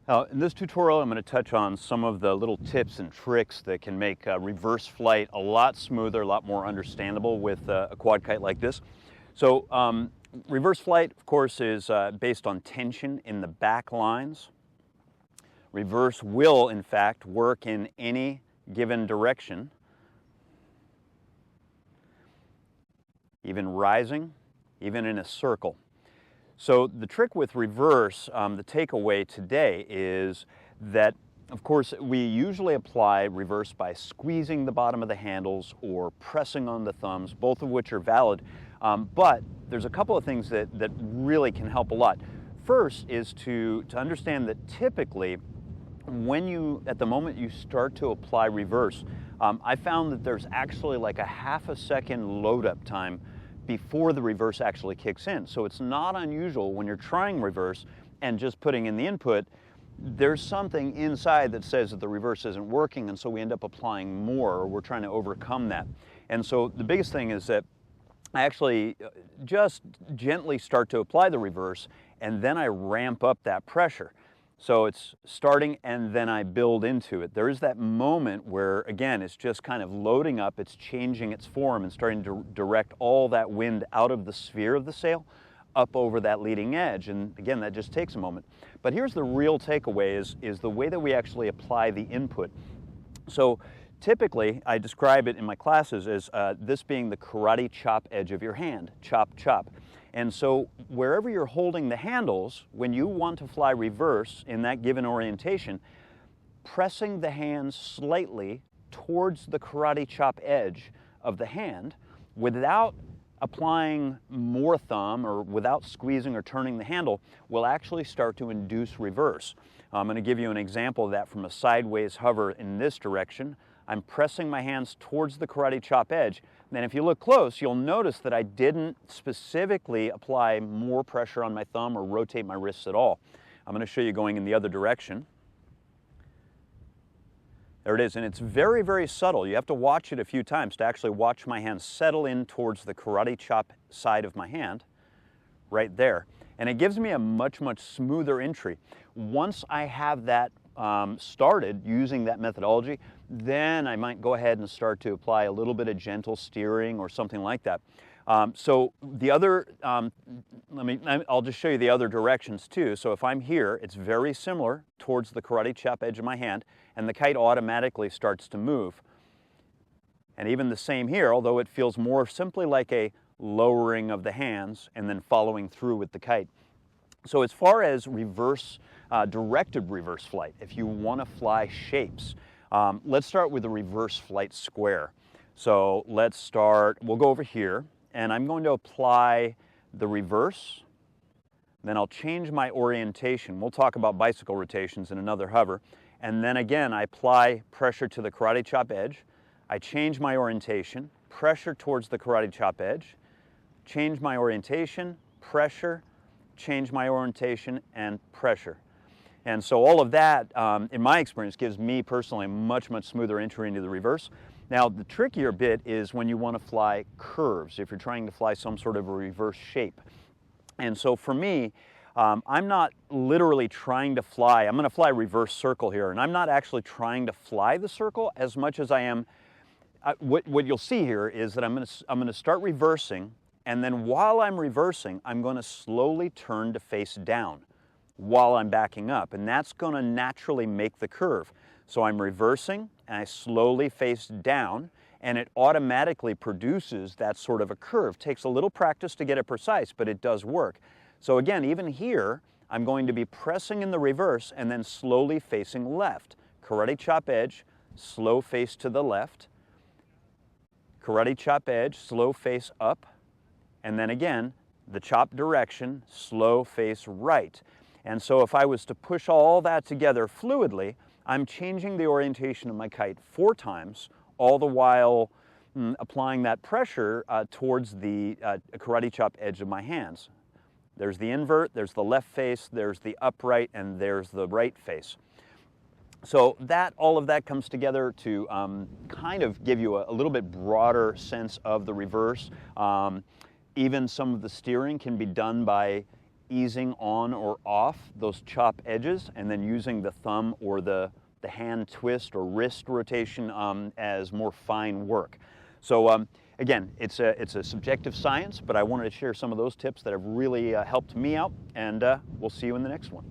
In this tutorial, I'm going to touch on some of the little tips and tricks that can make reverse flight a lot smoother, a lot more understandable with a quad kite like this. So reverse flight, of course, is based on tension in the back lines. Reverse will, in fact, work in any given direction, even rising, even in a circle. So the trick with reverse, the takeaway today is that, of course, we usually apply reverse by squeezing the bottom of the handles or pressing on the thumbs, both of which are valid. But there's a couple of things that really can help a lot. First is to understand that typically, at the moment you start to apply reverse, I found that there's actually like a half a second load up time before the reverse actually kicks in. So it's not unusual when you're trying reverse and just putting in the input, there's something inside that says that the reverse isn't working, and so we end up applying more, or we're trying to overcome that. And so the biggest thing is that I actually just gently start to apply the reverse, and then I ramp up that pressure. So it's starting and then I build into it. There is that moment where, again, it's just kind of loading up, it's changing its form and starting to direct all that wind out of the sphere of the sail up over that leading edge. And again, that just takes a moment. But here's the real takeaway is the way that we actually apply the input. So typically, I describe it in my classes as this being the karate chop edge of your hand, chop, chop. And so wherever you're holding the handles, when you want to fly reverse in that given orientation, pressing the hands slightly towards the karate chop edge of the hand without applying more thumb or without squeezing or turning the handle will actually start to induce reverse. I'm going to give you an example of that from a sideways hover in this direction. I'm pressing my hands towards the karate chop edge. And if you look close, you'll notice that I didn't specifically apply more pressure on my thumb or rotate my wrists at all. I'm going to show you going in the other direction. There it is, and it's very, very subtle. You have to watch it a few times to actually watch my hand settle in towards the karate chop side of my hand, right there. And it gives me a much, much smoother entry. Once I have that started using that methodology, then I might go ahead and start to apply a little bit of gentle steering or something like that. So the other, I'll just show you the other directions too. So if I'm here, it's very similar towards the karate chop edge of my hand, and the kite automatically starts to move. And even the same here, although it feels more simply like a lowering of the hands and then following through with the kite. So as far as reverse, directed reverse flight, if you want to fly shapes, let's start with the reverse flight square. So let's start, we'll go over here, and I'm going to apply the reverse, then I'll change my orientation. We'll talk about bicycle rotations in another hover. And then again, I apply pressure to the karate chop edge. I change my orientation, pressure towards the karate chop edge, change my orientation, pressure, change my orientation, and pressure. And so all of that, in my experience, gives me personally a much, much smoother entry into the reverse. Now, the trickier bit is when you want to fly curves, if you're trying to fly some sort of a reverse shape. And so for me, I'm not literally trying to fly. I'm going to fly reverse circle here, and I'm not actually trying to fly the circle as much as I am. What you'll see here is that I'm going to start reversing, and then while I'm reversing, I'm going to slowly turn to face down while I'm backing up, and that's going to naturally make the curve. So I'm reversing, and I slowly face down, and it automatically produces that sort of a curve. Takes a little practice to get it precise, but it does work. So again, even here, I'm going to be pressing in the reverse and then slowly facing left. Karate chop edge, slow face to the left. Karate chop edge, slow face up. And then again, the chop direction, slow face right. And so if I was to push all that together fluidly, I'm changing the orientation of my kite 4 times, all the while applying that pressure towards the karate chop edge of my hands. There's the invert, there's the left face, there's the upright, and there's the right face. So all of that comes together to kind of give you a little bit broader sense of the reverse. Even some of the steering can be done by easing on or off those chop edges, and then using the thumb or the hand twist or wrist rotation as more fine work. So again, it's a subjective science, but I wanted to share some of those tips that have really helped me out, and we'll see you in the next one.